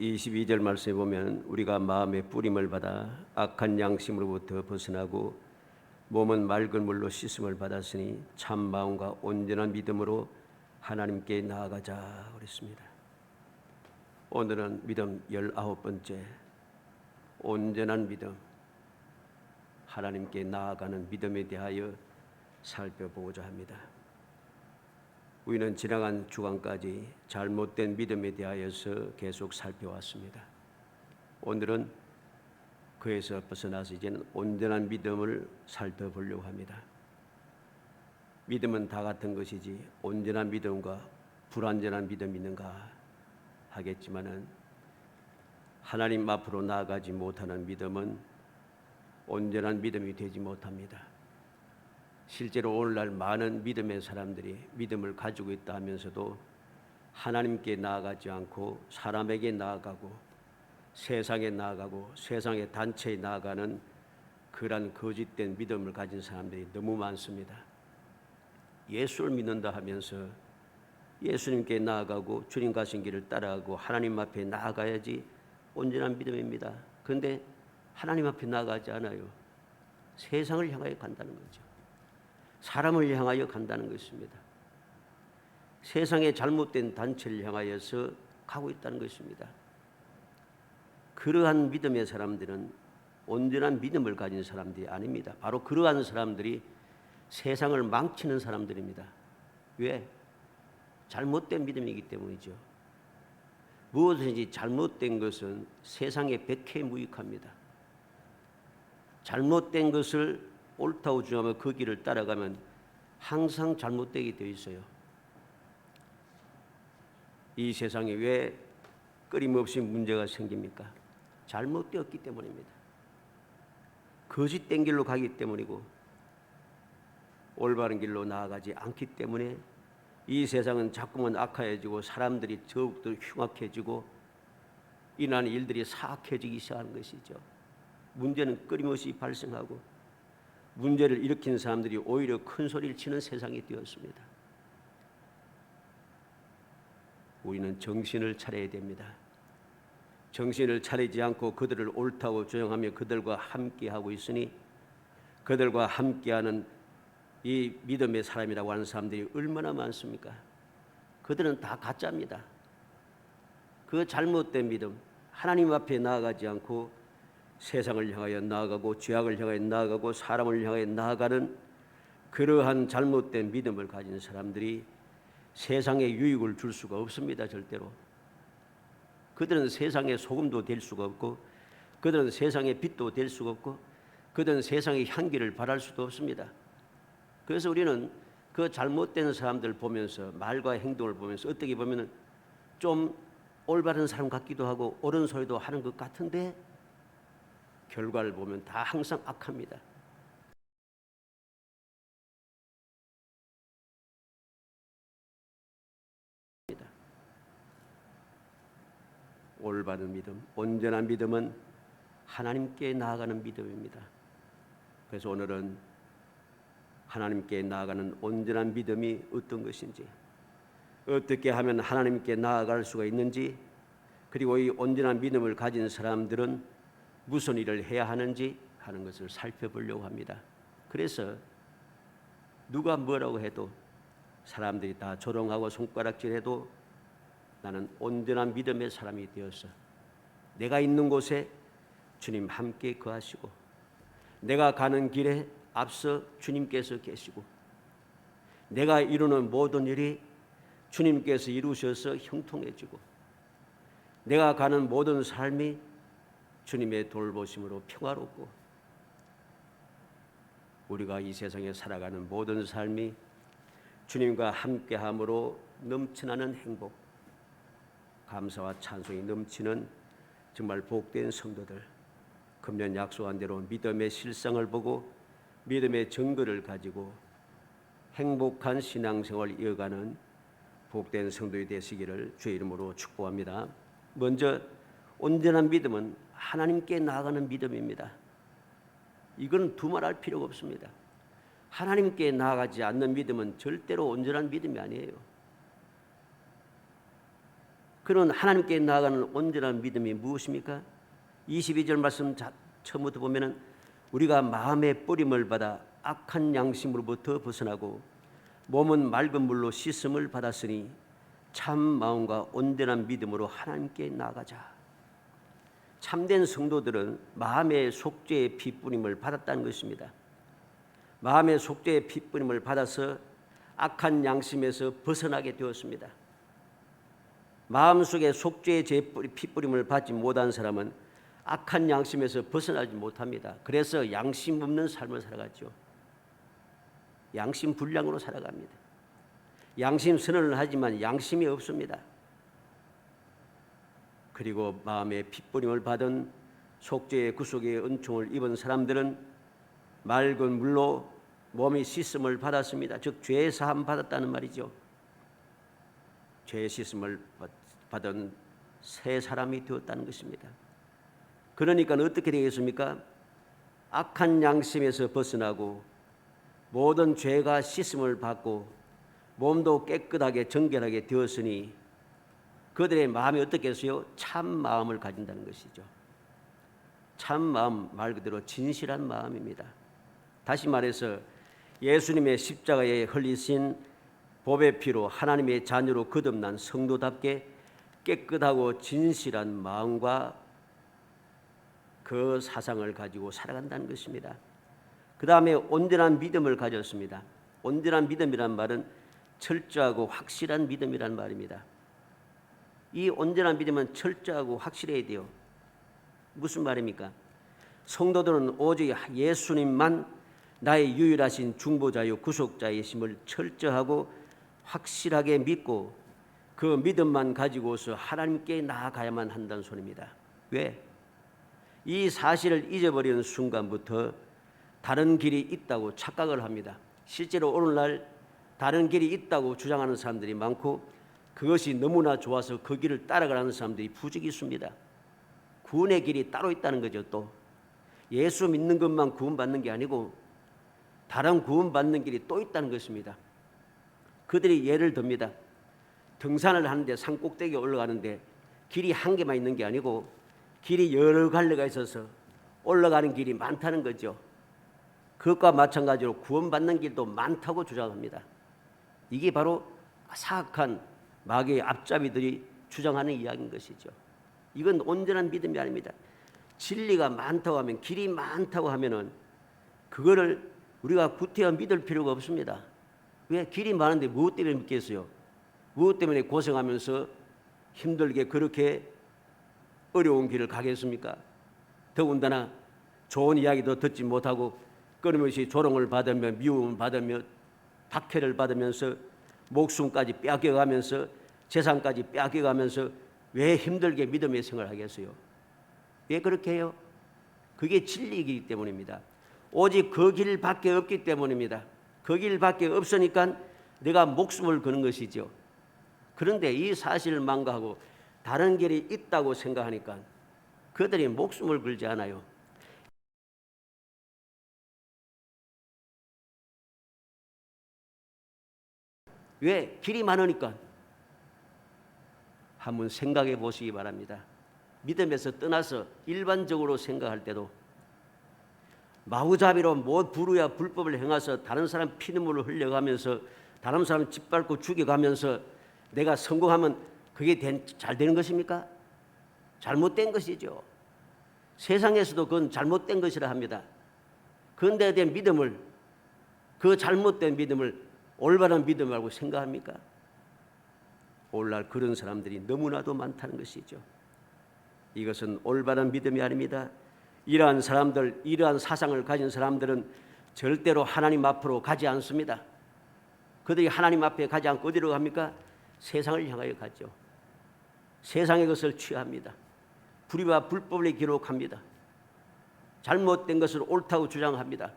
22절 말씀에 보면 우리가 마음의 뿌림을 받아 악한 양심으로부터 벗어나고 몸은 맑은 물로 씻음을 받았으니 참 마음과 온전한 믿음으로 하나님께 나아가자 그랬습니다. 오늘은 믿음 19번째 온전한 믿음, 하나님께 나아가는 믿음에 대하여 살펴보고자 합니다. 우리는 지나간 주간까지 잘못된 믿음에 대하여서 계속 살펴왔습니다. 오늘은 그에서 벗어나서 이제는 온전한 믿음을 살펴보려고 합니다. 믿음은 다 같은 것이지 온전한 믿음과 불완전한 믿음이 있는가 하겠지만은 하나님 앞으로 나아가지 못하는 믿음은 온전한 믿음이 되지 못합니다. 실제로 오늘날 많은 믿음의 사람들이 믿음을 가지고 있다 하면서도 하나님께 나아가지 않고 사람에게 나아가고 세상에 나아가고 세상의 단체에 나아가는 그러한 거짓된 믿음을 가진 사람들이 너무 많습니다. 예수를 믿는다 하면서 예수님께 나아가고 주님 가신 길을 따라가고 하나님 앞에 나아가야지 온전한 믿음입니다. 그런데 하나님 앞에 나아가지 않아요. 세상을 향하여 간다는 거죠. 사람을 향하여 간다는 것입니다. 세상의 잘못된 단체를 향하여서 가고 있다는 것입니다. 그러한 믿음의 사람들은 온전한 믿음을 가진 사람들이 아닙니다. 바로 그러한 사람들이 세상을 망치는 사람들입니다. 왜? 잘못된 믿음이기 때문이죠. 무엇이든지 잘못된 것은 세상에 백해무익합니다. 잘못된 것을 옳다고 주장하며 그 길을 따라가면 항상 잘못되게 되어 있어요. 이 세상에 왜 끊임없이 문제가 생깁니까? 잘못되었기 때문입니다. 거짓된 길로 가기 때문이고 올바른 길로 나아가지 않기 때문에 이 세상은 자꾸만 악화해지고 사람들이 더욱더 흉악해지고 이러한 일들이 사악해지기 시작하는 것이죠. 문제는 끊임없이 발생하고 문제를 일으킨 사람들이 오히려 큰 소리를 치는 세상이 되었습니다. 우리는 정신을 차려야 됩니다. 정신을 차리지 않고 그들을 옳다고 주장하며 그들과 함께하고 있으니 그들과 함께하는 이 믿음의 사람이라고 하는 사람들이 얼마나 많습니까? 그들은 다 가짜입니다. 그 잘못된 믿음, 하나님 앞에 나아가지 않고 세상을 향하여 나아가고 죄악을 향하여 나아가고 사람을 향하여 나아가는 그러한 잘못된 믿음을 가진 사람들이 세상에 유익을 줄 수가 없습니다. 절대로. 그들은 세상의 소금도 될 수가 없고 그들은 세상의 빛도 될 수가 없고 그들은 세상의 향기를 발할 수도 없습니다. 그래서 우리는 그 잘못된 사람들 보면서 말과 행동을 보면서 어떻게 보면 좀 올바른 사람 같기도 하고 옳은 소리도 하는 것 같은데 결과를 보면 다 항상 악합니다. 올바른 믿음, 온전한 믿음은 하나님께 나아가는 믿음입니다. 그래서 오늘은 하나님께 나아가는 온전한 믿음이 어떤 것인지, 어떻게 하면 하나님께 나아갈 수가 있는지, 그리고 이 온전한 믿음을 가진 사람들은 무슨 일을 해야 하는지 하는 것을 살펴보려고 합니다. 그래서 누가 뭐라고 해도 사람들이 다 조롱하고 손가락질해도 나는 온전한 믿음의 사람이 되어서 내가 있는 곳에 주님 함께 거하시고 내가 가는 길에 앞서 주님께서 계시고 내가 이루는 모든 일이 주님께서 이루셔서 형통해지고 내가 가는 모든 삶이 주님의 돌보심으로 평화롭고 우리가 이 세상에 살아가는 모든 삶이 주님과 함께함으로 넘쳐나는 행복, 감사와 찬송이 넘치는 정말 복된 성도들, 금년 약속한 대로 믿음의 실상을 보고 믿음의 증거를 가지고 행복한 신앙생활을 이어가는 복된 성도이 되시기를 주의 이름으로 축복합니다. 먼저 온전한 믿음은 하나님께 나아가는 믿음입니다. 이건 두말할 필요가 없습니다. 하나님께 나아가지 않는 믿음은 절대로 온전한 믿음이 아니에요. 그런 하나님께 나아가는 온전한 믿음이 무엇입니까? 22절 말씀 처음부터 보면은 우리가 마음의 뿌림을 받아 악한 양심으로부터 벗어나고 몸은 맑은 물로 씻음을 받았으니 참 마음과 온전한 믿음으로 하나님께 나아가자. 참된 성도들은 마음의 속죄의 피뿌림을 받았다는 것입니다. 마음의 속죄의 피뿌림을 받아서 악한 양심에서 벗어나게 되었습니다. 마음속에 속죄의 피뿌림을 받지 못한 사람은 악한 양심에서 벗어나지 못합니다. 그래서 양심 없는 삶을 살아가죠. 양심 불량으로 살아갑니다. 양심 선언을 하지만 양심이 없습니다. 그리고 마음의 핏부림을 받은 속죄의 구속의 은총을 입은 사람들은 맑은 물로 몸이 씻음을 받았습니다. 즉 죄 사함 받았다는 말이죠. 죄 씻음을 받은 새 사람이 되었다는 것입니다. 그러니까 어떻게 되겠습니까? 악한 양심에서 벗어나고 모든 죄가 씻음을 받고 몸도 깨끗하게 정결하게 되었으니 그들의 마음이 어떻겠어요? 참 마음을 가진다는 것이죠. 참 마음 말 그대로 진실한 마음입니다. 다시 말해서 예수님의 십자가에 흘리신 보배 피로 하나님의 자녀로 거듭난 성도답게 깨끗하고 진실한 마음과 그 사상을 가지고 살아간다는 것입니다. 그 다음에 온전한 믿음을 가졌습니다. 온전한 믿음이란 말은 철저하고 확실한 믿음이란 말입니다. 이 온전한 믿음은 철저하고 확실해야 돼요. 무슨 말입니까? 성도들은 오직 예수님만 나의 유일하신 중보자요 구속자이심을 철저하고 확실하게 믿고 그 믿음만 가지고서 하나님께 나아가야만 한다는 소리입니다. 왜? 이 사실을 잊어버리는 순간부터 다른 길이 있다고 착각을 합니다. 실제로 오늘날 다른 길이 있다고 주장하는 사람들이 많고 그것이 너무나 좋아서 그 길을 따라가는 사람들이 부족이 있습니다. 구원의 길이 따로 있다는 거죠. 또 예수 믿는 것만 구원받는 게 아니고 다른 구원받는 길이 또 있다는 것입니다. 그들이 예를 듭니다. 등산을 하는데 산 꼭대기에 올라가는데 길이 한 개만 있는 게 아니고 길이 여러 갈래가 있어서 올라가는 길이 많다는 거죠. 그것과 마찬가지로 구원받는 길도 많다고 주장합니다. 이게 바로 사악한 마귀의 앞잡이들이 주장하는 이야기인 것이죠. 이건 온전한 믿음이 아닙니다. 진리가 많다고 하면, 길이 많다고 하면은 그거를 우리가 구태여 믿을 필요가 없습니다. 왜? 길이 많은데 무엇 때문에 믿겠어요? 무엇 때문에 고생하면서 힘들게 그렇게 어려운 길을 가겠습니까? 더군다나 좋은 이야기도 듣지 못하고 끊임없이 조롱을 받으며 미움을 받으며 박해를 받으면서 목숨까지 빼앗겨가면서 재산까지 빼앗겨가면서 왜 힘들게 믿음의 생활을 하겠어요? 왜 그렇게 해요? 그게 진리이기 때문입니다. 오직 그 길밖에 없기 때문입니다. 그 길밖에 없으니까 내가 목숨을 거는 것이죠. 그런데 이 사실을 망각하고 다른 길이 있다고 생각하니까 그들이 목숨을 걸지 않아요. 왜? 길이 많으니까. 한번 생각해 보시기 바랍니다. 믿음에서 떠나서 일반적으로 생각할 때도 마구잡이로 뭐 불우야 불법을 행해서 다른 사람 피눈물을 흘려가면서 다른 사람 짓밟고 죽여가면서 내가 성공하면 그게 잘 되는 것입니까? 잘못된 것이죠. 세상에서도 그건 잘못된 것이라 합니다. 그런데 대한 믿음을, 그 잘못된 믿음을 올바른 믿음이라고 생각합니까? 오늘날 그런 사람들이 너무나도 많다는 것이죠. 이것은 올바른 믿음이 아닙니다. 이러한 사람들, 이러한 사상을 가진 사람들은 절대로 하나님 앞으로 가지 않습니다. 그들이 하나님 앞에 가지 않고 어디로 갑니까? 세상을 향하여 가죠. 세상의 것을 취합니다. 불의와 불법을 기록합니다. 잘못된 것을 옳다고 주장합니다.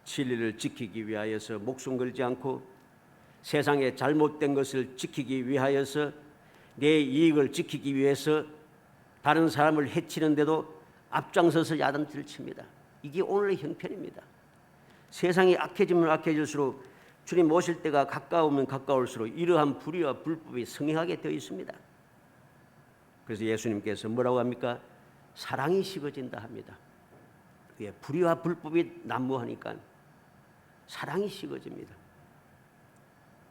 진리를 지키기 위하여서 목숨 걸지 않고 세상의 잘못된 것을 지키기 위하여서 내 이익을 지키기 위해서 다른 사람을 해치는데도 앞장서서 야단치를 칩니다. 이게 오늘의 형편입니다. 세상이 악해지면 악해질수록 주님 오실 때가 가까우면 가까울수록 이러한 불의와 불법이 성행하게 되어 있습니다. 그래서 예수님께서 뭐라고 합니까? 사랑이 식어진다 합니다. 예, 불의와 불법이 난무하니까 사랑이 식어집니다.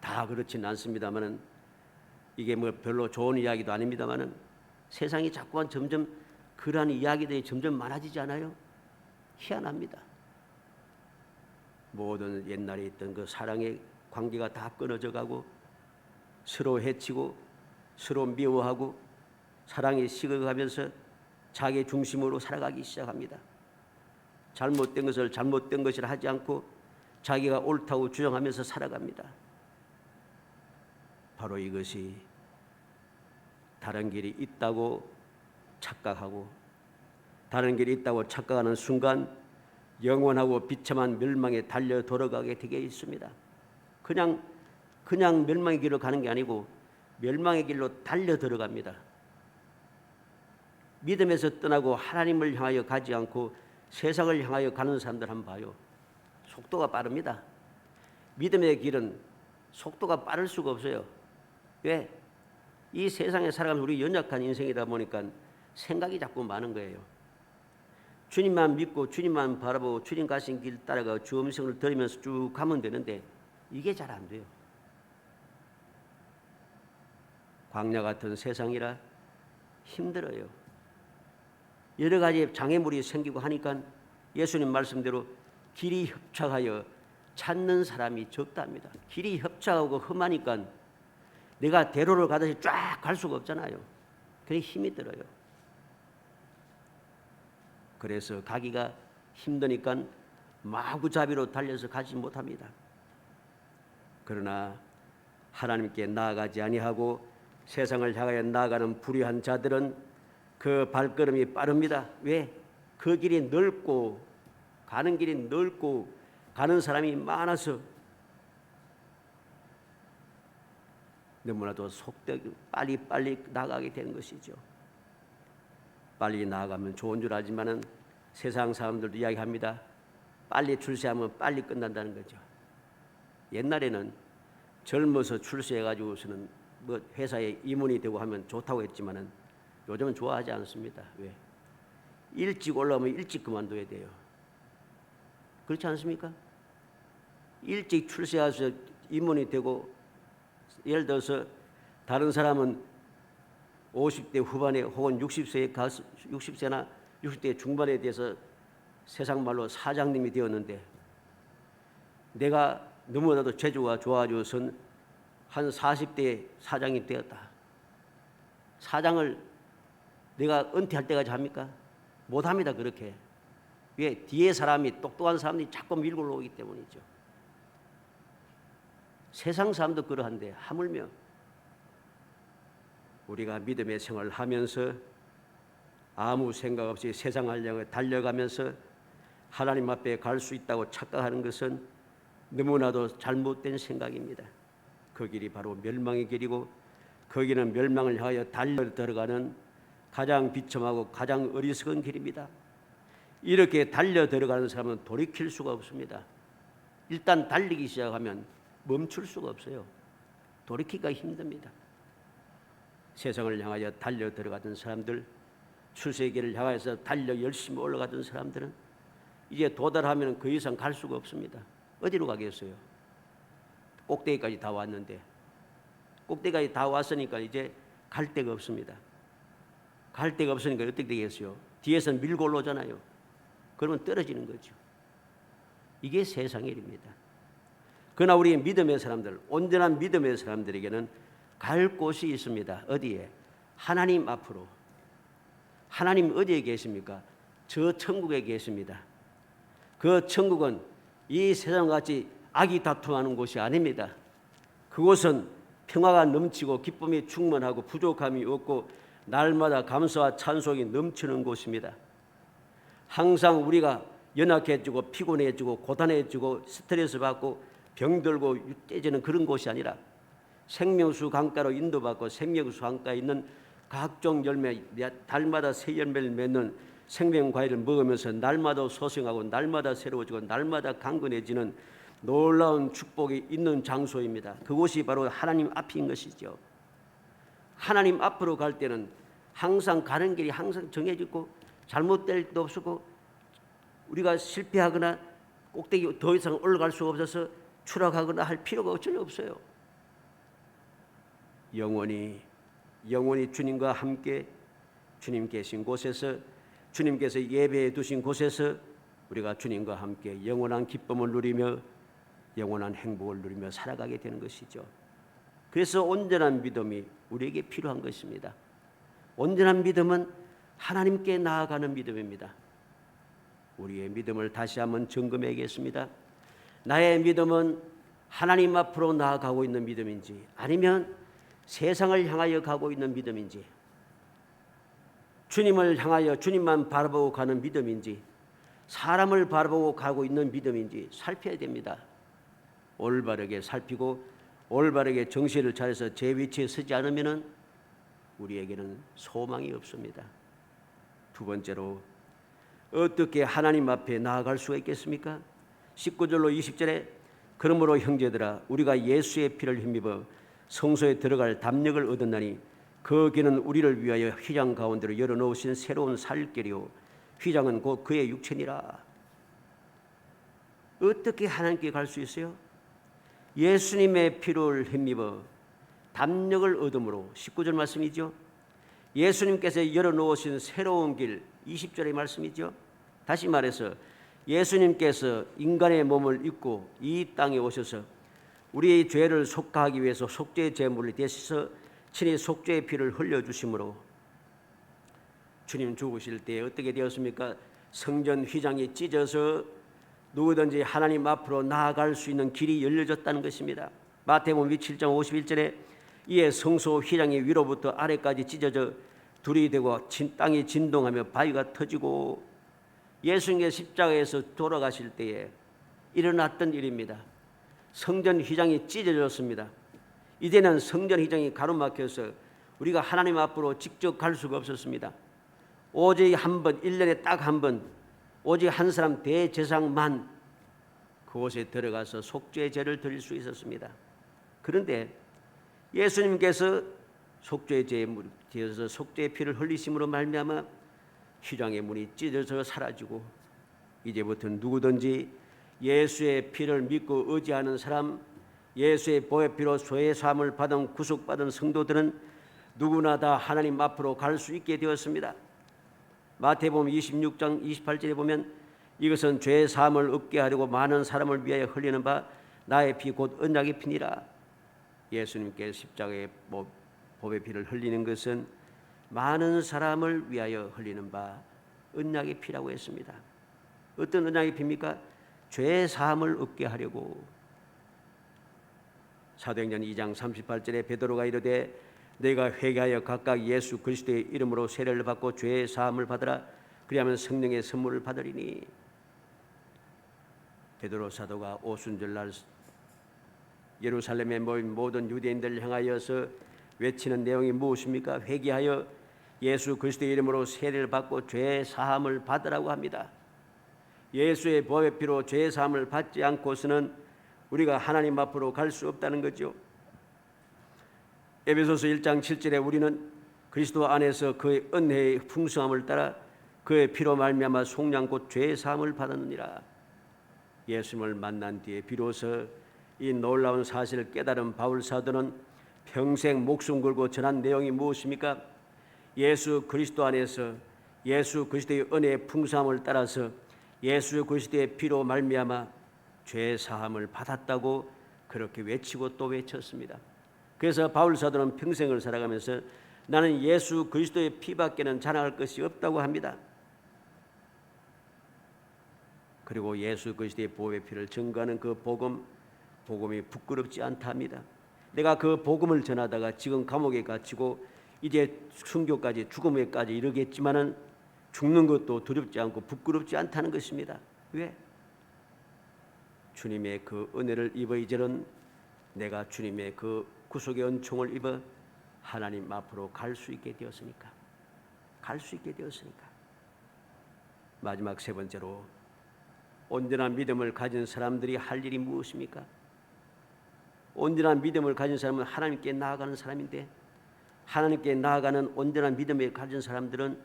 다 그렇지는 않습니다만은, 이게 뭐 별로 좋은 이야기도 아닙니다만은, 세상이 자꾸만 점점 그러한 이야기들이 점점 많아지지 않아요? 희한합니다. 모든 옛날에 있던 그 사랑의 관계가 다 끊어져 가고, 서로 해치고 서로 미워하고 사랑이 식어가면서 자기 중심으로 살아가기 시작합니다. 잘못된 것을 잘못된 것이라 하지 않고 자기가 옳다고 주장하면서 살아갑니다. 바로 이것이 다른 길이 있다고 착각하고, 다른 길이 있다고 착각하는 순간 영원하고 비참한 멸망에 달려 돌아가게 되게 있습니다. 그냥 멸망의 길로 가는 게 아니고 멸망의 길로 달려 들어갑니다. 믿음에서 떠나고 하나님을 향하여 가지 않고 세상을 향하여 가는 사람들 한번 봐요. 속도가 빠릅니다. 믿음의 길은 속도가 빠를 수가 없어요. 왜? 이 세상에 살아가는 우리 연약한 인생이다 보니까 생각이 자꾸 많은 거예요. 주님만 믿고 주님만 바라보고 주님 가신 길 따라가 주 음성을 들으면서 쭉 가면 되는데 이게 잘 안 돼요. 광야 같은 세상이라 힘들어요. 여러 가지 장애물이 생기고 하니까 예수님 말씀대로 길이 협착하여 찾는 사람이 적답니다. 길이 협착하고 험하니까 내가 대로를 가듯이 쫙 갈 수가 없잖아요. 그래 힘이 들어요. 그래서 가기가 힘드니까 마구잡이로 달려서 가지 못합니다. 그러나 하나님께 나아가지 아니하고 세상을 향하여 나아가는 불의한 자들은 그 발걸음이 빠릅니다. 왜? 그 길이 넓고 가는 길이 넓고 가는 사람이 많아서 너무나도 속되게 빨리 나가게 되는 것이죠. 빨리 나아가면 좋은 줄 알지만은 세상 사람들도 이야기합니다. 빨리 출세하면 빨리 끝난다는 거죠. 옛날에는 젊어서 출세해가지고서는 뭐 회사에 임원이 되고 하면 좋다고 했지만은 요즘은 좋아하지 않습니다. 왜? 일찍 올라오면 일찍 그만둬야 돼요. 그렇지 않습니까? 일찍 출세해서 임원이 되고, 예를 들어서 다른 사람은 50대 후반에 혹은 60세나 60대 중반에 대해서 세상 말로 사장님이 되었는데, 내가 너무나도 재주가 좋아져서는 한 40대에 사장이 되었다. 사장을 내가 은퇴할 때까지 합니까? 못합니다. 그렇게. 왜? 뒤에 사람이, 똑똑한 사람들이 자꾸 밀고 올라오기 때문이죠. 세상 사람도 그러한데 하물며 우리가 믿음의 생활을 하면서 아무 생각 없이 세상을 향해 달려가면서 하나님 앞에 갈 수 있다고 착각하는 것은 너무나도 잘못된 생각입니다. 그 길이 바로 멸망의 길이고, 그 길은 멸망을 향하여 달려 들어가는 가장 비참하고 가장 어리석은 길입니다. 이렇게 달려 들어가는 사람은 돌이킬 수가 없습니다. 일단 달리기 시작하면 멈출 수가 없어요. 돌이키기가 힘듭니다. 세상을 향하여 달려 들어가던 사람들, 출세의 길을 향해서 달려 열심히 올라가던 사람들은 이제 도달하면 그 이상 갈 수가 없습니다. 어디로 가겠어요? 꼭대기까지 다 왔는데, 꼭대기까지 다 왔으니까 이제 갈 데가 없습니다. 갈 데가 없으니까 어떻게 되겠어요? 뒤에서는 밀고 올라오잖아요. 그러면 떨어지는 거죠. 이게 세상의 일입니다. 그러나 우리 믿음의 사람들, 온전한 믿음의 사람들에게는 갈 곳이 있습니다. 어디에? 하나님 앞으로. 하나님 어디에 계십니까? 저 천국에 계십니다. 그 천국은 이 세상같이 악이 다툼하는 곳이 아닙니다. 그곳은 평화가 넘치고 기쁨이 충만하고 부족함이 없고 날마다 감사와 찬송이 넘치는 곳입니다. 항상 우리가 연약해지고 피곤해지고 고단해지고 스트레스 받고 병들고 유떼지는 그런 곳이 아니라 생명수 강가로 인도받고 생명수 강가에 있는 각종 열매, 달마다 새 열매를 맺는 생명 과일을 먹으면서 날마다 소생하고 날마다 새로워지고 날마다 강건해지는 놀라운 축복이 있는 장소입니다. 그곳이 바로 하나님 앞인 것이죠. 하나님 앞으로 갈 때는 항상 가는 길이 항상 정해지고 잘못될 일도 없고 우리가 실패하거나 꼭대기 더 이상 올라갈 수가 없어서 추락하거나 할 필요가 전혀 없어요. 영원히 주님과 함께 주님 계신 곳에서 주님께서 예배해 두신 곳에서 우리가 주님과 함께 영원한 기쁨을 누리며 영원한 행복을 누리며 살아가게 되는 것이죠. 그래서 온전한 믿음이 우리에게 필요한 것입니다. 온전한 믿음은 하나님께 나아가는 믿음입니다. 우리의 믿음을 다시 한번 점검해야겠습니다. 나의 믿음은 하나님 앞으로 나아가고 있는 믿음인지 아니면 세상을 향하여 가고 있는 믿음인지, 주님을 향하여 주님만 바라보고 가는 믿음인지 사람을 바라보고 가고 있는 믿음인지 살펴야 됩니다. 올바르게 살피고 올바르게 정신을 차려서 제 위치에 서지 않으면 우리에게는 소망이 없습니다. 두 번째로 어떻게 하나님 앞에 나아갈 수가 있겠습니까? 19절로 20절에 그러므로 형제들아 우리가 예수의 피를 힘입어 성소에 들어갈 담력을 얻었나니 그 길은 우리를 위하여 휘장 가운데로 열어놓으신 새로운 살길이요 휘장은 곧 그의 육체니라. 어떻게 하나님께 갈 수 있어요? 예수님의 피를 힘입어 담력을 얻음으로 19절 말씀이죠. 예수님께서 열어놓으신 새로운 길 20절의 말씀이죠. 다시 말해서 예수님께서 인간의 몸을 입고 이 땅에 오셔서 우리의 죄를 속하기 위해서 속죄의 제물을 대셔서 친히 속죄의 피를 흘려주심으로 주님 죽으실 때 어떻게 되었습니까? 성전 휘장이 찢어서 누구든지 하나님 앞으로 나아갈 수 있는 길이 열려졌다는 것입니다. 마태복음 7장 51절에 이에 성소 휘장이 위로부터 아래까지 찢어져 둘이 되고 땅이 진동하며 바위가 터지고 예수님의 십자가에서 돌아가실 때에 일어났던 일입니다. 성전 휘장이 찢어졌습니다. 이제는 성전 휘장이 가로막혀서 우리가 하나님 앞으로 직접 갈 수가 없었습니다. 오직 한 번, 1년에 딱 한 번, 오직 한 사람 대제사장만 그곳에 들어가서 속죄의 제를 드릴 수 있었습니다. 그런데 예수님께서 속죄의 제물을 지어서 속죄의 피를 흘리심으로 말미암아 휘장의 문이 찢어져 사라지고 이제부터 누구든지 예수의 피를 믿고 의지하는 사람, 예수의 보혈 피로 죄 사함을 받은 구속받은 성도들은 누구나 다 하나님 앞으로 갈 수 있게 되었습니다. 마태복음 26장 28절에 보면 이것은 죄 사함을 얻게 하려고 많은 사람을 위하여 흘리는 바 나의 피 곧 언약의 피니라. 예수님께 십자가의 보혈 피를 흘리는 것은 많은 사람을 위하여 흘리는 바 언약의 피라고 했습니다. 어떤 언약의 피입니까? 죄 사함을 얻게 하려고. 사도행전 2장 38절에 베드로가 이르되 너희가 회개하여 각각 예수 그리스도의 이름으로 세례를 받고 죄의 사함을 받으라. 그리하면 성령의 선물을 받으리니. 베드로 사도가 오순절날 예루살렘에 모인 모든 유대인들을 향하여서 외치는 내용이 무엇입니까? 회개하여 예수 그리스도의 이름으로 세례를 받고 죄의 사함을 받으라고 합니다. 예수의 보혈 피로 죄의 사함을 받지 않고서는 우리가 하나님 앞으로 갈 수 없다는 거죠. 에베소서 1장 7절에 우리는 그리스도 안에서 그의 은혜의 풍성함을 따라 그의 피로 말미암아 속량 곧 죄의 사함을 받았느니라. 예수님을 만난 뒤에 비로소 이 놀라운 사실을 깨달은 바울 사도는 평생 목숨 걸고 전한 내용이 무엇입니까? 예수 그리스도 안에서 예수 그리스도의 은혜의 풍성함을 따라서 예수 그리스도의 피로 말미암아 죄 사함을 받았다고 그렇게 외치고 또 외쳤습니다. 그래서 바울 사도는 평생을 살아가면서 나는 예수 그리스도의 피밖에는 자랑할 것이 없다고 합니다. 그리고 예수 그리스도의 보혈의 피를 증거하는 그 복음이 부끄럽지 않다 합니다. 내가 그 복음을 전하다가 지금 감옥에 갇히고 이제 순교까지 죽음에까지 이르겠지만은 죽는 것도 두렵지 않고 부끄럽지 않다는 것입니다. 왜? 주님의 그 은혜를 입어 이제는 내가 주님의 그 구속의 은총을 입어 하나님 앞으로 갈 수 있게 되었으니까. 마지막 세 번째로 온전한 믿음을 가진 사람들이 할 일이 무엇입니까? 온전한 믿음을 가진 사람은 하나님께 나아가는 사람인데, 하나님께 나아가는 온전한 믿음을 가진 사람들은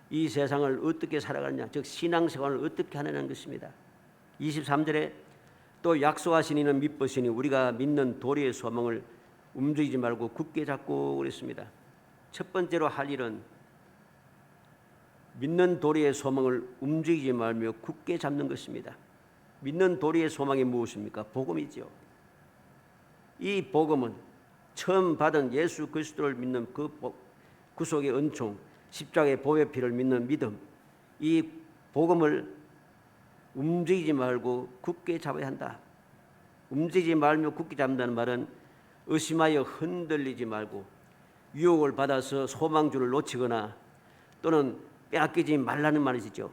이 세상을 어떻게 살아가느냐, 즉 신앙생활을 어떻게 하느냐는 것입니다. 23절에 또 약속하신 이는 믿으시니 우리가 믿는 도리의 소망을 움직이지 말고 굳게 잡고 그랬습니다. 첫 번째로 할 일은 믿는 도리의 소망을 움직이지 말며 굳게 잡는 것입니다. 믿는 도리의 소망이 무엇입니까? 복음이죠. 이 복음은 처음 받은 예수 그리스도를 믿는 그 구속의 은총, 십자가의 보혈 피를 믿는 믿음, 이 복음을 움직이지 말고 굳게 잡아야 한다. 움직이지 말며 굳게 잡는다는 말은 의심하여 흔들리지 말고 유혹을 받아서 소망주를 놓치거나 또는 빼앗기지 말라는 말이죠.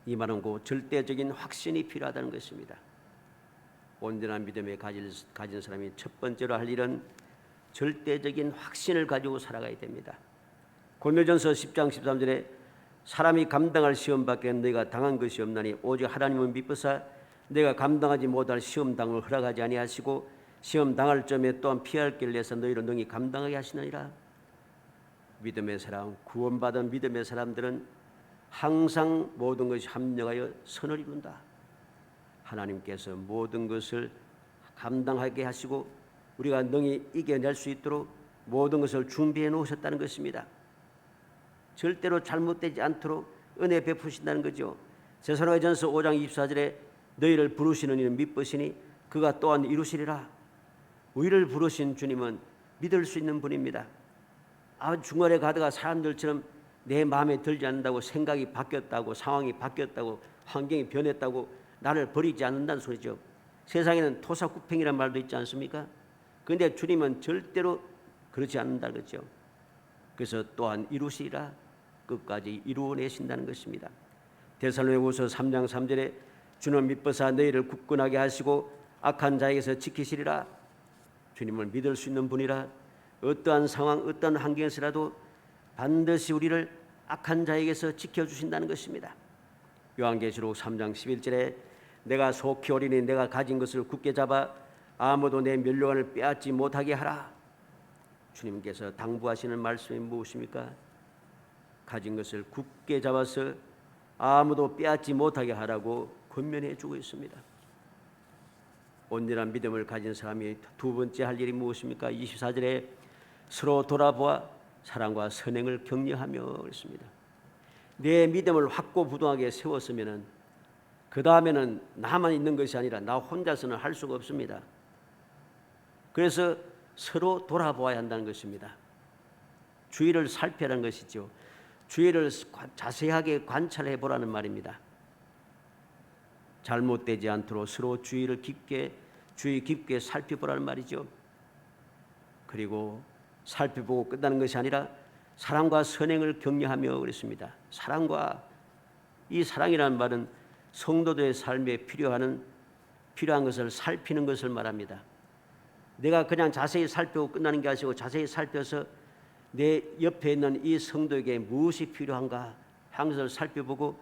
이 말은 곧 절대적인 확신이 필요하다는 것입니다. 온전한 믿음에 가진 사람이 첫 번째로 할 일은 절대적인 확신을 가지고 살아가야 됩니다. 고린도전서 10장 13절에 사람이 감당할 시험밖에 너희가 당한 것이 없나니 오직 하나님은 미쁘사 내가 감당하지 못할 시험당을 허락하지 아니하시고 시험 당할 점에 또한 피할 길을 내서 너희로 능히 감당하게 하시느니라. 믿음의 사람, 구원받은 믿음의 사람들은 항상 모든 것이 합력하여 선을 이룬다. 하나님께서 모든 것을 감당하게 하시고 우리가 능히 이겨낼 수 있도록 모든 것을 준비해 놓으셨다는 것입니다. 절대로 잘못되지 않도록 은혜 베푸신다는 거죠. 데살로니가전서 5장 24절에 너희를 부르시는 이는 믿으시니 그가 또한 이루시리라. 우리를 부르신 주님은 믿을 수 있는 분입니다. 중간에 가다가 사람들처럼 내 마음에 들지 않는다고 생각이 바뀌었다고 상황이 바뀌었다고 환경이 변했다고 나를 버리지 않는다는 소리죠. 세상에는 토사구팽이라는 말도 있지 않습니까? 그런데 주님은 절대로 그렇지 않는다 그렇죠. 그래서 또한 이루시리라. 끝까지 이루어내신다는 것입니다. 데살로니가후서 3장 3절에 주는 믿으사 너희를 굳건하게 하시고 악한 자에게서 지키시리라. 주님을 믿을 수 있는 분이라 어떠한 상황 어떠한 환경에서라도 반드시 우리를 악한 자에게서 지켜주신다는 것입니다. 요한계시록 3장 11절에 내가 속히 오리니 내가 가진 것을 굳게 잡아 아무도 내 멸류관을 빼앗지 못하게 하라. 주님께서 당부하시는 말씀이 무엇입니까? 가진 것을 굳게 잡아서 아무도 빼앗지 못하게 하라고 권면해 주고 있습니다. 온전한 믿음을 가진 사람이 두 번째 할 일이 무엇입니까? 24절에 서로 돌아보아 사랑과 선행을 격려하며 그랬습니다. 내 믿음을 확고부동하게 세웠으면 그 다음에는 나만 있는 것이 아니라 나 혼자서는 할 수가 없습니다. 그래서 서로 돌아보아야 한다는 것입니다. 주위를 살펴라는 것이죠. 주위를 자세하게 관찰해 보라는 말입니다. 잘못되지 않도록 서로 주위 깊게 살펴보라는 말이죠. 그리고 살펴보고 끝나는 것이 아니라 사랑과 선행을 격려하며 그랬습니다. 이 사랑이라는 말은 성도들의 삶에 필요한 것을 살피는 것을 말합니다. 내가 그냥 자세히 살펴보고 끝나는 게 아니고 자세히 살펴서 내 옆에 있는 이 성도에게 무엇이 필요한가 하는 것을 살펴보고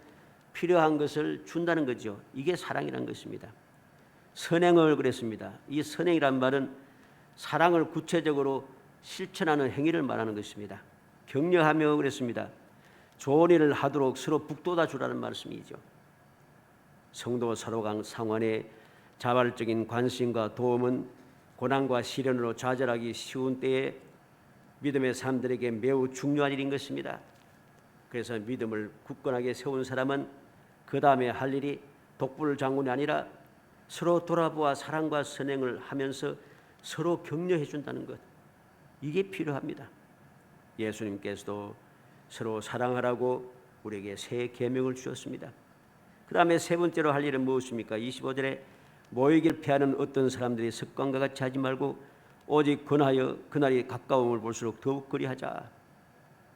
필요한 것을 준다는 거죠. 이게 사랑이라는 것입니다. 선행을 그랬습니다. 이 선행이란 말은 사랑을 구체적으로 실천하는 행위를 말하는 것입니다. 격려하며 그랬습니다. 좋은 일을 하도록 서로 북돋아 주라는 말씀이죠. 성도 서로 간 상환의 자발적인 관심과 도움은 고난과 시련으로 좌절하기 쉬운 때에 믿음의 사람들에게 매우 중요한 일인 것입니다. 그래서 믿음을 굳건하게 세운 사람은 그 다음에 할 일이 독불장군이 아니라 서로 돌아보아 사랑과 선행을 하면서 서로 격려해 준다는 것, 이게 필요합니다. 예수님께서도 서로 사랑하라고 우리에게 새 계명을 주셨습니다. 그 다음에 세 번째로 할 일은 무엇입니까? 25절에 모이기를 피하는 어떤 사람들이 습관과 같이 하지 말고 오직 권하여 그날이 가까움을 볼수록 더욱 그리하자.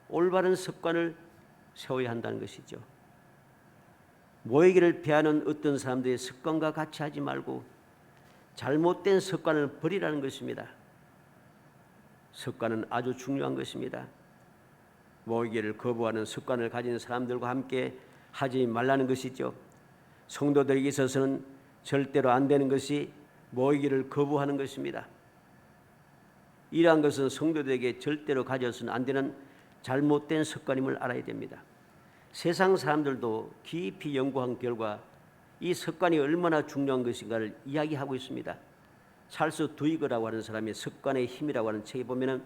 올바른 습관을 세워야 한다는 것이죠. 모이기를 피하는 어떤 사람들의 습관과 같이 하지 말고 잘못된 습관을 버리라는 것입니다. 습관은 아주 중요한 것입니다. 모이기를 거부하는 습관을 가진 사람들과 함께 하지 말라는 것이죠. 성도들에게 있어서는 절대로 안 되는 것이 모이기를 거부하는 것입니다. 이러한 것은 성도들에게 절대로 가져서는 안 되는 잘못된 습관임을 알아야 됩니다. 세상 사람들도 깊이 연구한 결과 이 습관이 얼마나 중요한 것인가를 이야기하고 있습니다. 찰스 두이거라고 하는 사람의 습관의 힘이라고 하는 책에 보면은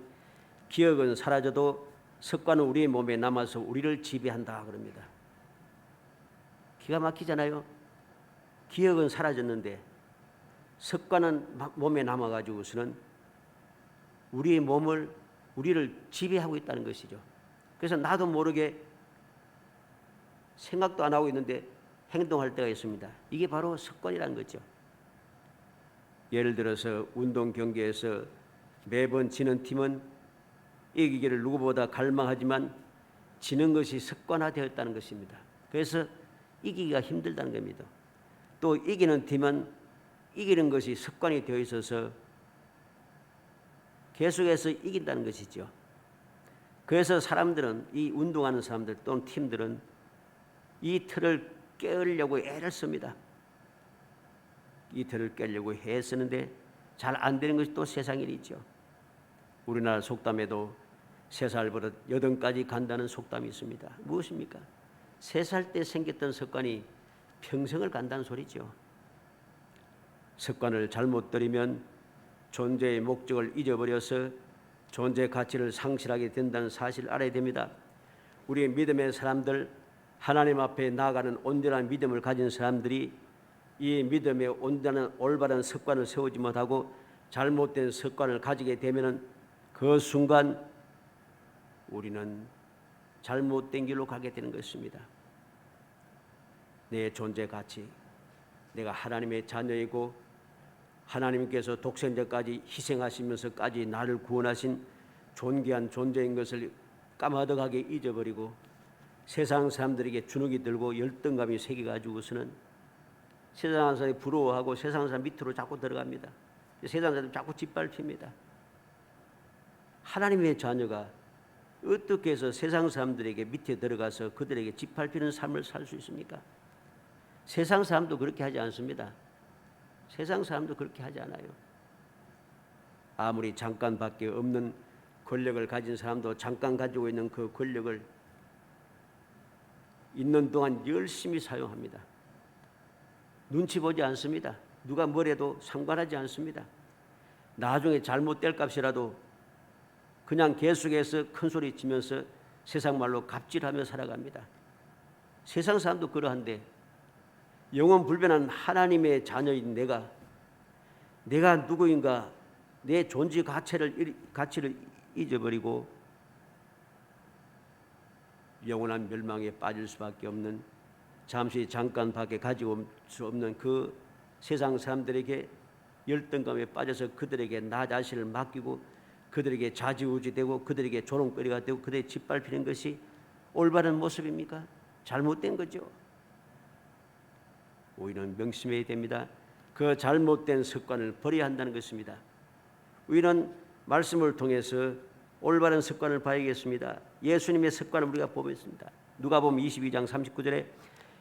기억은 사라져도 습관은 우리의 몸에 남아서 우리를 지배한다 그럽니다. 기가 막히잖아요. 기억은 사라졌는데 습관은 몸에 남아가지고서는 우리를 지배하고 있다는 것이죠. 그래서 나도 모르게 생각도 안 하고 있는데 행동할 때가 있습니다. 이게 바로 습관이라는 거죠. 예를 들어서 운동 경기에서 매번 지는 팀은 이기기를 누구보다 갈망하지만 지는 것이 습관화되었다는 것입니다. 그래서 이기기가 힘들다는 겁니다. 또 이기는 팀은 이기는 것이 습관이 되어 있어서 계속해서 이긴다는 것이죠. 그래서 사람들은, 이 운동하는 사람들 또는 팀들은 이 틀을 깨우려고 애를 씁니다. 이 틀을 깨려고 애쓰는데 잘 안 되는 것이 또 세상 일이죠. 우리나라 속담에도 3살부터 8까지 간다는 속담이 있습니다. 무엇입니까? 3살 때 생겼던 습관이 평생을 간다는 소리죠. 습관을 잘못 들이면 존재의 목적을 잊어버려서 존재 가치를 상실하게 된다는 사실을 알아야 됩니다. 우리의 믿음의 사람들, 하나님 앞에 나아가는 온전한 믿음을 가진 사람들이 이 믿음의 온전한 올바른 습관을 세우지 못하고 잘못된 습관을 가지게 되면 그 순간 우리는 잘못된 길로 가게 되는 것입니다. 내 존재 가치, 내가 하나님의 자녀이고 하나님께서 독생자까지 희생하시면서까지 나를 구원하신 존귀한 존재인 것을 까마득하게 잊어버리고 세상 사람들에게 주눅이 들고 열등감이 생겨가지고서는 세상 사람이 부러워하고 세상 사람 밑으로 자꾸 들어갑니다. 세상 사람이 자꾸 짓밟힙니다. 하나님의 자녀가 어떻게 해서 세상 사람들에게 밑에 들어가서 그들에게 짓밟히는 삶을 살 수 있습니까? 세상 사람도 그렇게 하지 않습니다. 세상 사람도 그렇게 하지 않아요. 아무리 잠깐밖에 없는 권력을 가진 사람도 잠깐 가지고 있는 그 권력을 있는 동안 열심히 사용합니다. 눈치 보지 않습니다. 누가 뭐래도 상관하지 않습니다. 나중에 잘못될 값이라도 그냥 계속해서 큰 소리 치면서 세상 말로 갑질하며 살아갑니다. 세상 사람도 그러한데 영원 불변한 하나님의 자녀인 내가 누구인가, 내 존재 가치를 잊어버리고 영원한 멸망에 빠질 수밖에 없는, 잠시 잠깐밖에 가지고 수 없는 그 세상 사람들에게 열등감에 빠져서 그들에게 나 자신을 맡기고 그들에게 좌지우지되고 그들에게 조롱거리가 되고 그들에게 짓밟히는 것이 올바른 모습입니까? 잘못된 거죠. 우리는 명심해야 됩니다. 그 잘못된 습관을 버려야 한다는 것입니다. 우리는 말씀을 통해서 올바른 습관을 봐야겠습니다. 예수님의 습관을 우리가 보겠습니다. 누가복음 22장 39절에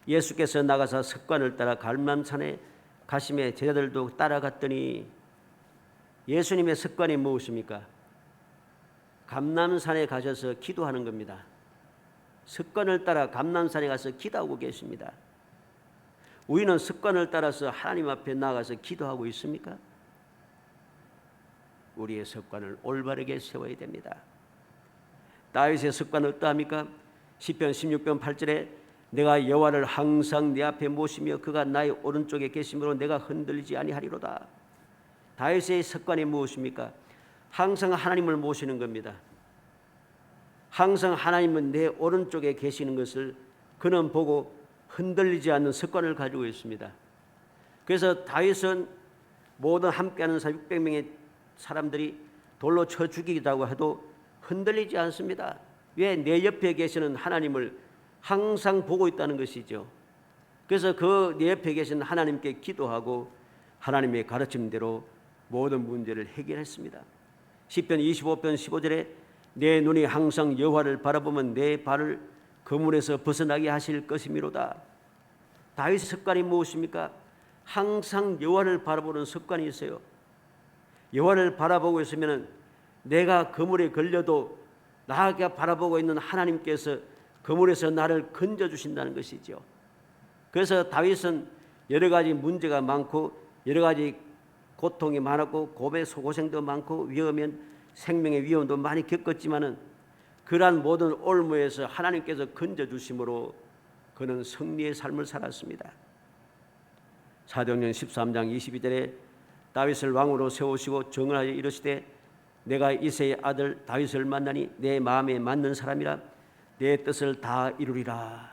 예수께서 나가사 습관을 따라 갈만산에 가심에 제자들도 따라갔더니, 예수님의 습관이 무엇입니까? 감람산에 가셔서 기도하는 겁니다. 습관을 따라 감람산에 가서 기도하고 계십니다. 우리는 습관을 따라서 하나님 앞에 나가서 기도하고 있습니까? 우리의 습관을 올바르게 세워야 됩니다. 다윗의 습관은 어떠합니까? 시편 16편 8절에 내가 여호와를 항상 내 앞에 모시며 그가 나의 오른쪽에 계심으로 내가 흔들리지 아니하리로다. 다윗의 습관이 무엇입니까? 항상 하나님을 모시는 겁니다. 항상 하나님은 내 오른쪽에 계시는 것을 그는 보고 흔들리지 않는 습관을 가지고 있습니다. 그래서 다윗은 모든 함께하는 600명의 사람들이 돌로 쳐 죽이기라고 해도 흔들리지 않습니다. 왜? 내 옆에 계시는 하나님을 항상 보고 있다는 것이죠. 그래서 그 내 옆에 계신 하나님께 기도하고 하나님의 가르침대로 모든 문제를 해결했습니다. 시편 25편 15절에 내 눈이 항상 여호와를 바라보면 내 발을 그물에서 벗어나게 하실 것이미로다. 다윗의 습관이 무엇입니까? 항상 여호와를 바라보는 습관이 있어요. 여호와를 바라보고 있으면 내가 그물에 걸려도 나가 바라보고 있는 하나님께서 그물에서 나를 건져주신다는 것이죠. 그래서 다윗은 여러 가지 문제가 많고 여러 가지 고통이 많았고 고생도 많고 생명의 위험도 많이 겪었지만은 그러한 모든 올무에서 하나님께서 건져주심으로 그는 승리의 삶을 살았습니다. 사도행전 13장 22절에 다윗을 왕으로 세우시고 정언하여 이르시되 내가 이새의 아들 다윗을 만나니 내 마음에 맞는 사람이라 내 뜻을 다 이루리라.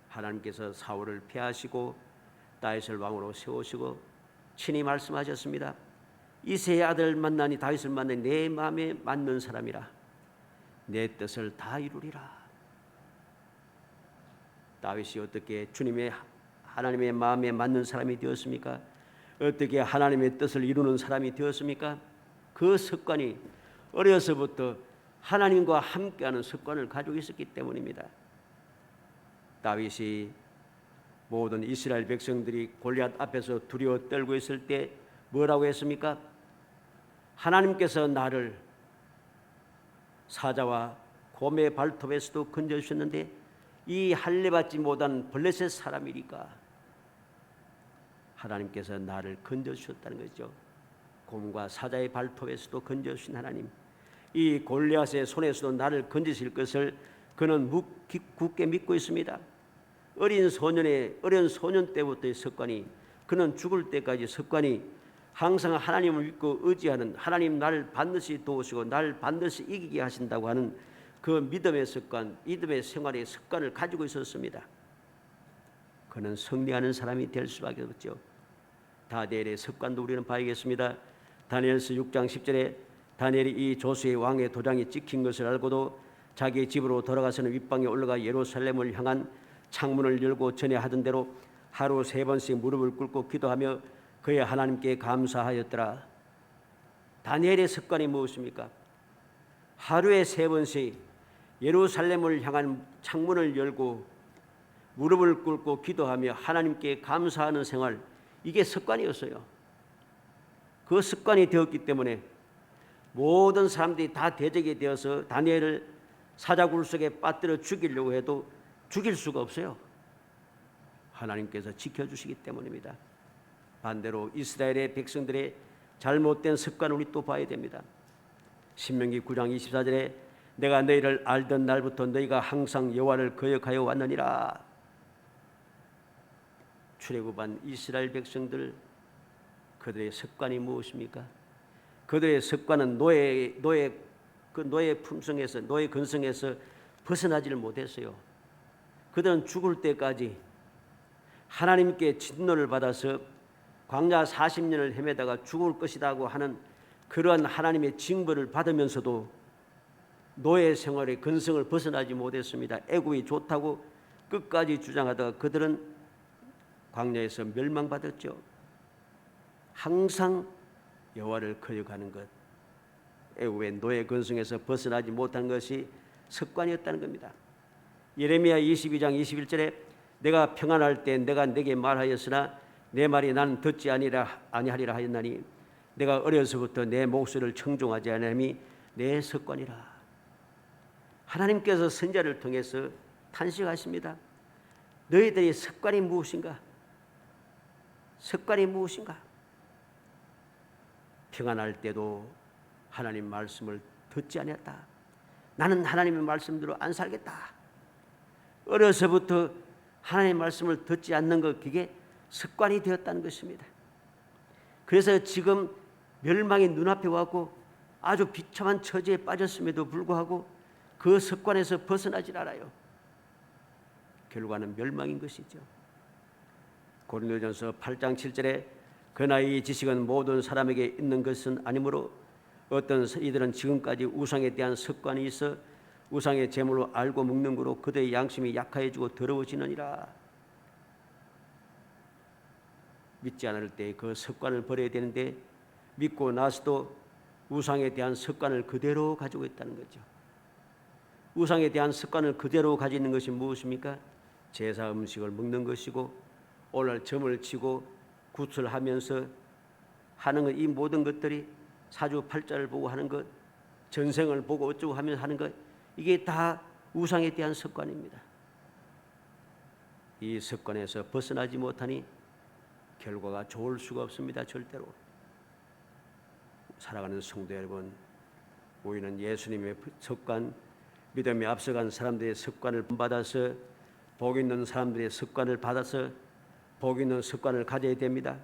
하나님께서 사울을 폐하시고 다윗을 왕으로 세우시고 친히 말씀하셨습니다. 이새의 아들 만나니 다윗을 만나니 내 마음에 맞는 사람이라 내 뜻을 다 이루리라. 다윗이 어떻게 하나님의 마음에 맞는 사람이 되었습니까? 어떻게 하나님의 뜻을 이루는 사람이 되었습니까? 그 습관이 어려서부터 하나님과 함께하는 습관을 가지고 있었기 때문입니다. 다윗이 모든 이스라엘 백성들이 골리앗 앞에서 두려워 떨고 있을 때 뭐라고 했습니까? 하나님께서 나를 사자와 곰의 발톱에서도 건져주셨는데 이 할례받지 못한 블레셋 사람이니까 하나님께서 나를 건져주셨다는 거죠. 곰과 사자의 발톱에서도 건져주신 하나님, 이 골리앗의 손에서도 나를 건지실 것을 그는 굳게 믿고 있습니다. 어린 소년 때부터의 습관이, 그는 죽을 때까지 습관이 항상 하나님을 믿고 의지하는, 하나님 나를 반드시 도우시고 나를 반드시 이기게 하신다고 하는 그 믿음의 습관, 믿음의 생활의 습관을 가지고 있었습니다. 그는 승리하는 사람이 될 수밖에 없죠. 다니엘의 습관도 우리는 봐야겠습니다. 다니엘서 6장 10절에 다니엘이 이 조수의 왕의 도장이 찍힌 것을 알고도 자기 집으로 돌아가서는 윗방에 올라가 예루살렘을 향한 창문을 열고 전에 하던 대로 하루 3번씩 무릎을 꿇고 기도하며 그의 하나님께 감사하였더라. 다니엘의 습관이 무엇입니까? 하루에 3번씩 예루살렘을 향한 창문을 열고 무릎을 꿇고 기도하며 하나님께 감사하는 생활, 이게 습관이었어요. 그 습관이 되었기 때문에 모든 사람들이 다 대적이 되어서 다니엘을 사자굴 속에 빠뜨려 죽이려고 해도 죽일 수가 없어요. 하나님께서 지켜주시기 때문입니다. 반대로 이스라엘의 백성들의 잘못된 습관을 우리 또 봐야 됩니다. 신명기 9장 24절에 내가 너희를 알던 날부터 너희가 항상 여호와를 거역하여 왔느니라. 출애굽한 이스라엘 백성들, 그들의 습관이 무엇입니까? 그들의 습관은 노예 품성에서, 노예 근성에서 벗어나지를 못했어요. 그들은 죽을 때까지 하나님께 진노를 받아서 광야 40년을 헤매다가 죽을 것이라고 하는 그러한 하나님의 징벌을 받으면서도 노예 생활의 근성을 벗어나지 못했습니다. 애굽이 좋다고 끝까지 주장하다가 그들은 광야에서 멸망받았죠. 항상 여호와를 거역하는 것, 애굽의 노예 근성에서 벗어나지 못한 것이 습관이었다는 겁니다. 예레미야 22장 21절에 내가 평안할 때 내가 내게 말하였으나 내 말이 나는 듣지 아니하리라 하였나니 내가 어려서부터 내 목소리를 청종하지 아니함이 내 습관이라. 하나님께서 선지자를 통해서 탄식하십니다. 너희들의 습관이 무엇인가? 습관이 무엇인가? 평안할 때도 하나님 말씀을 듣지 아니했다. 나는 하나님의 말씀대로 안 살겠다. 어려서부터 하나님의 말씀을 듣지 않는 것, 그게 습관이 되었다는 것입니다. 그래서 지금 멸망이 눈앞에 왔고 아주 비참한 처지에 빠졌음에도 불구하고 그 습관에서 벗어나질 않아요. 결과는 멸망인 것이죠. 고린도전서 8장 7절에 그러나 이 지식은 모든 사람에게 있는 것은 아니므로 어떤 이들은 지금까지 우상에 대한 습관이 있어 우상의 제물로 알고 먹는 거로 그들의 양심이 약해지고 더러워지느니라. 믿지 않을 때 그 습관을 버려야 되는데 믿고 나서도 우상에 대한 습관을 그대로 가지고 있다는 거죠. 우상에 대한 습관을 그대로 가지고 있는 것이 무엇입니까? 제사 음식을 먹는 것이고 오늘 점을 치고 굿을 하면서 하는 것, 이 모든 것들이 사주팔자를 보고 하는 것, 전생을 보고 어쩌고 하면서 하는 것, 이게 다 우상에 대한 습관입니다. 이 습관에서 벗어나지 못하니 결과가 좋을 수가 없습니다. 절대로. 살아가는 성도 여러분, 우리는 예수님의 습관, 믿음에 앞서간 사람들의 습관을 받아서 복 있는 사람들의 습관을 받아서 복 있는 습관을 가져야 됩니다.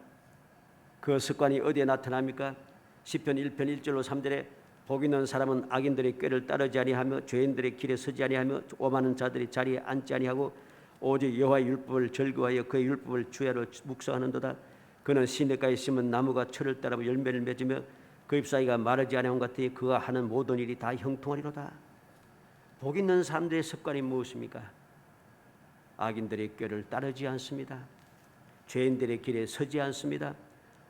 그 습관이 어디에 나타납니까? 시편 1편 1절로 3절에 복 있는 사람은 악인들의 꾀를 따르지 아니하며 죄인들의 길에 서지 아니하며 오만한 자들의 자리에 앉지 아니하고 오직 여호와의 율법을 즐거워하여 그의 율법을 주야로 묵상하는도다. 그는 시냇가에 심은 나무가 철을 따라 열매를 맺으며 그 잎사귀가 마르지 아니한 것 같으니 그가 하는 모든 일이 다 형통하리로다. 복 있는 사람들의 습관이 무엇입니까? 악인들의 꾀를 따르지 않습니다. 죄인들의 길에 서지 않습니다.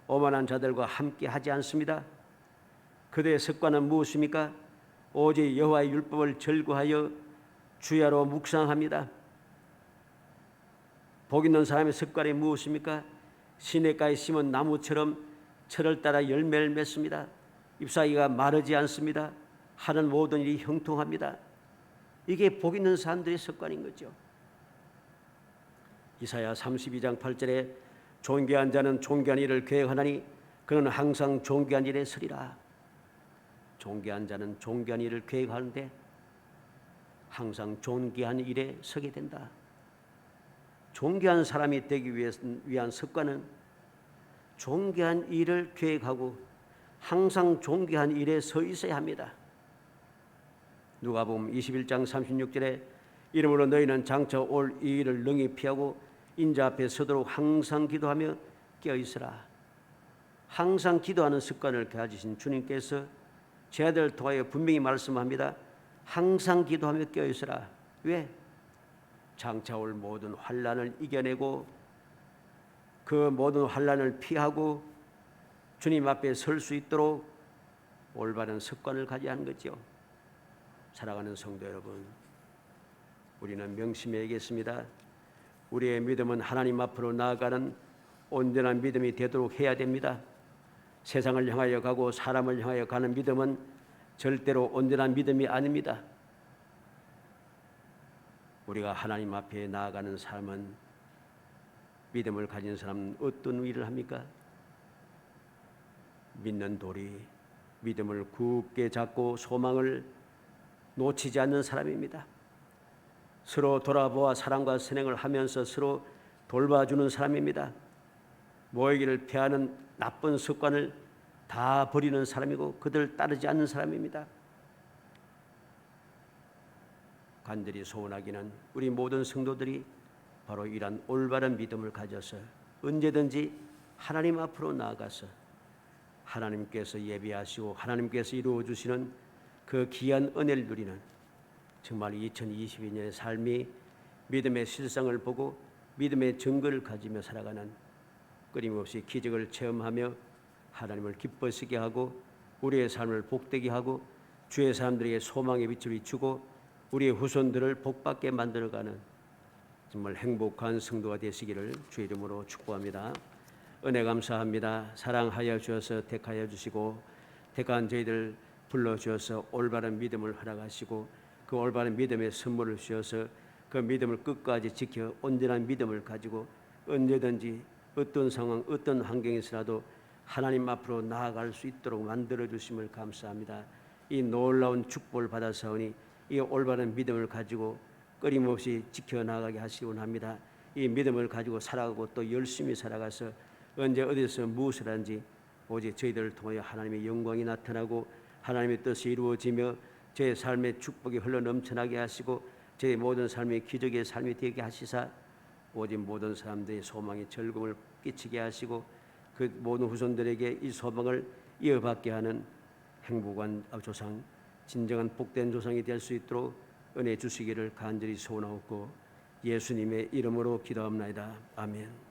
오만한 자들과 함께 하지 않습니다. 그들의 습관은 무엇입니까? 오직 여호와의 율법을 즐거워하여 주야로 묵상합니다. 복 있는 사람의 습관이 무엇입니까? 시냇가에 심은 나무처럼 철을 따라 열매를 맺습니다. 잎사귀가 마르지 않습니다. 하는 모든 일이 형통합니다. 이게 복 있는 사람들의 습관인 거죠. 이사야 32장 8절에 존귀한 자는 존귀한 일을 계획하나니 그는 항상 존귀한 일에 서리라. 존귀한 자는 존귀한 일을 계획하는데 항상 존귀한 일에 서게 된다. 존귀한 사람이 되기 위한 습관은 존귀한 일을 계획하고 항상 존귀한 일에 서 있어야 합니다. 누가복음 21장 36절에 이러므로 너희는 장차 올 이 일을 능히 피하고 인자 앞에 서도록 항상 기도하며 깨어있으라. 항상 기도하는 습관을 가지신 주님께서 제 아들을 통하여 분명히 말씀합니다. 항상 기도하며 깨어있으라. 왜? 장차 올 모든 환난을 이겨내고 그 모든 환난을 피하고 주님 앞에 설 수 있도록 올바른 습관을 가져야 하는 거죠. 사랑하는 성도 여러분, 우리는 명심해야겠습니다. 우리의 믿음은 하나님 앞으로 나아가는 온전한 믿음이 되도록 해야 됩니다. 세상을 향하여 가고 사람을 향하여 가는 믿음은 절대로 온전한 믿음이 아닙니다. 우리가 하나님 앞에 나아가는 삶은 믿음을 가진 사람은 어떤 일을 합니까? 믿는 돌이 믿음을 굳게 잡고 소망을 놓치지 않는 사람입니다. 서로 돌아보아 사랑과 선행을 하면서 서로 돌봐주는 사람입니다. 모이기를 피하는 나쁜 습관을 다 버리는 사람이고 그들 따르지 않는 사람입니다. 간절히 소원하기는 우리 모든 성도들이 바로 이러한 올바른 믿음을 가져서 언제든지 하나님 앞으로 나아가서 하나님께서 예비하시고 하나님께서 이루어주시는 그 귀한 은혜를 누리는 정말 2022년의 삶이 믿음의 실상을 보고 믿음의 증거를 가지며 살아가는 끊임없이 기적을 체험하며 하나님을 기뻐시게 하고 우리의 삶을 복되게 하고 주의 사람들에게 소망의 빛을 비추고 우리의 후손들을 복받게 만들어가는 정말 행복한 성도가 되시기를 주의 이름으로 축복합니다. 은혜 감사합니다. 사랑하여 주셔서 택하여 주시고 택한 저희들 불러주셔서 올바른 믿음을 허락하시고 그 올바른 믿음의 선물을 주셔서 그 믿음을 끝까지 지켜 온전한 믿음을 가지고 언제든지 어떤 상황 어떤 환경에서라도 하나님 앞으로 나아갈 수 있도록 만들어 주심을 감사합니다. 이 놀라운 축복을 받아사오니 이 올바른 믿음을 가지고 끊임없이 지켜나가게 하시기 원합니다. 이 믿음을 가지고 살아가고 또 열심히 살아가서 언제 어디서 무엇을 하는지 오직 저희들을 통하여 하나님의 영광이 나타나고 하나님의 뜻이 이루어지며 저의 삶의 축복이 흘러넘쳐나게 하시고 저의 모든 삶의 기적의 삶이 되게 하시사 오직 모든 사람들의 소망의 즐거움을 끼치게 하시고 그 모든 후손들에게 이 소망을 이어받게 하는 행복한 조상 진정한 복된 조상이 될 수 있도록 은혜 주시기를 간절히 소원하옵고 예수님의 이름으로 기도합나이다. 아멘.